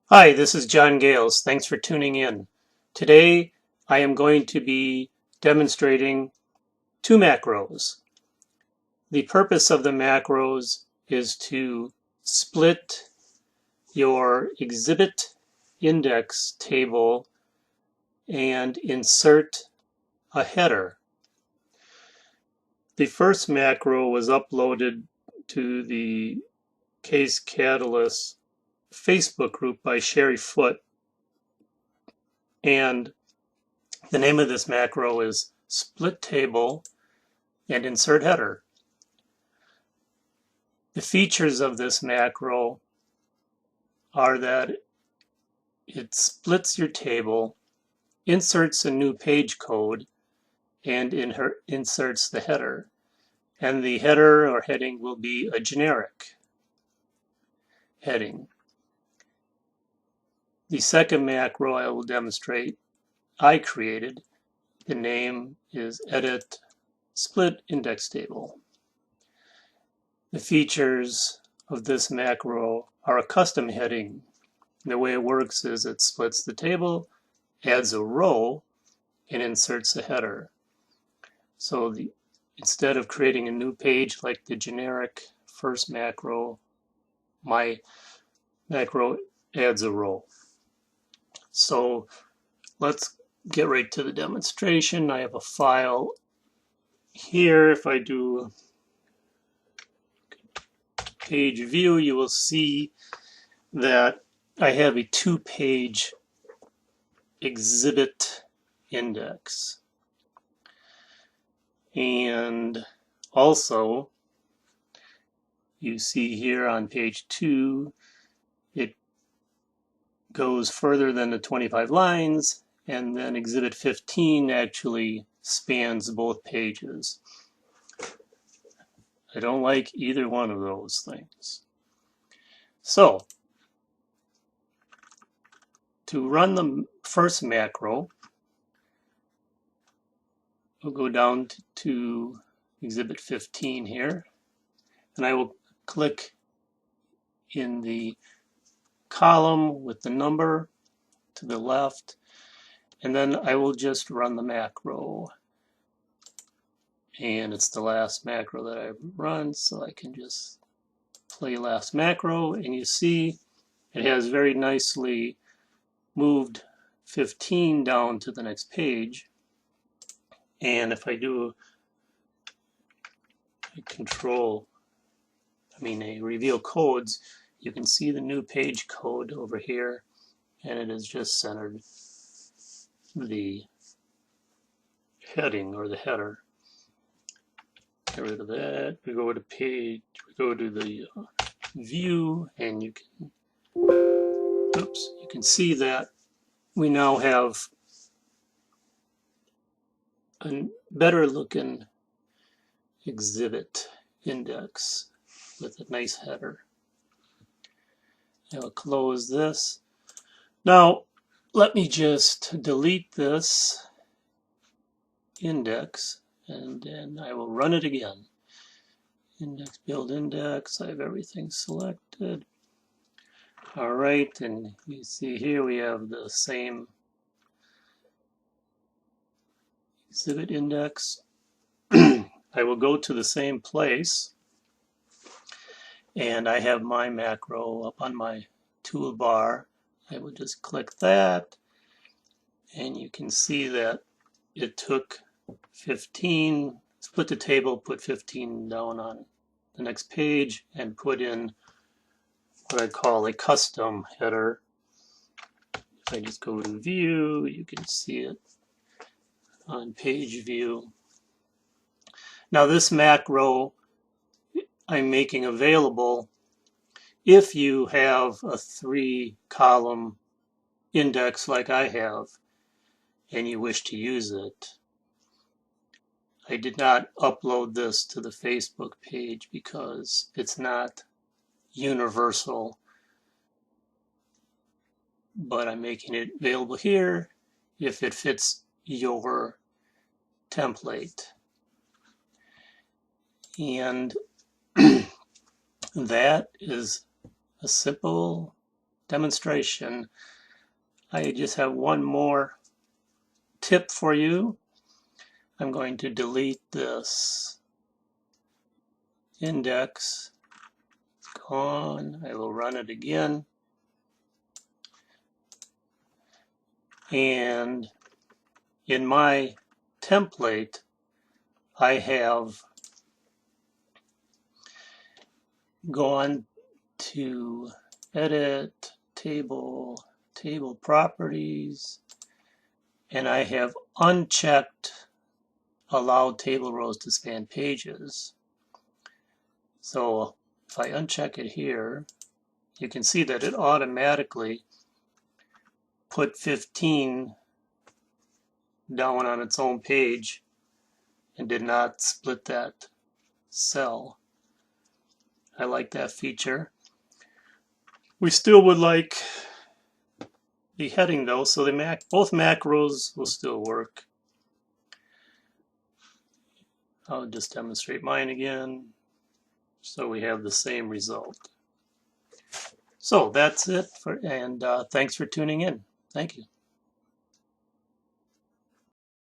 Hi, this is John Gales. Thanks for tuning in. Today I am going to be demonstrating two macros. The purpose of the macros is to split your exhibit index table and insert a header. The first macro was uploaded to the Case Catalyst Facebook group by Sherry Foote, and the name of this macro is split table and insert header. The features of this macro are that it splits your table, inserts a new page code, and inserts the header. And the header or heading will be a generic heading. The second macro I will demonstrate I created. The name is edit split index table. The features of this macro are a custom heading. The way it works is it splits the table, adds a row, and inserts a header. So instead of creating a new page like the generic first macro, my macro adds a row. So let's get right to the demonstration. I have a file here. If I do page view, you will see that I have a two-page exhibit index. And also, you see here on page 2, it goes further than the 25 lines, and then exhibit 15 actually spans both pages. I don't like either one of those things. So, to run the first macro, we'll go down to exhibit 15 here, and I will click in the column with the number to the left, and then I will just run the macro. And it's the last macro that I've run, so I can just play last macro, and you see it has very nicely moved 15 down to the next page. And if I do a reveal codes, you can see the new page code over here, and it has just centered the heading or the header. Get rid of that. We go to page, we go to the view, and you can see that we now have a better looking exhibit index with a nice header. I'll close this. Now let me just delete this index, and then I will run it again. Index, build index, I have everything selected. All right, and you see here we have the same exhibit index. I will go to the same place, and I have my macro up on my toolbar. I will just click that, and you can see that it took 15, split the table, put 15 down on the next page, and put in what I call a custom header. If I just go to view, you can see it on page view. Now this macro I'm making available if you have a 3-column index like I have and you wish to use it. I did not upload this to the Facebook page because it's not universal, but I'm making it available here if it fits your template. And that is a simple demonstration, I just have one more tip for you. I'm going to delete this index. It's gone. I will run it again. And in my template, I have gone to edit, table properties, and I have unchecked allow table rows to span pages. So if I uncheck it here, you can see that it automatically put 15 down on its own page and did not split that cell. I like that feature. We still would like the heading though, so both macros will still work. I'll just demonstrate mine again so we have the same result. So that's it, and thanks for tuning in. Thank you.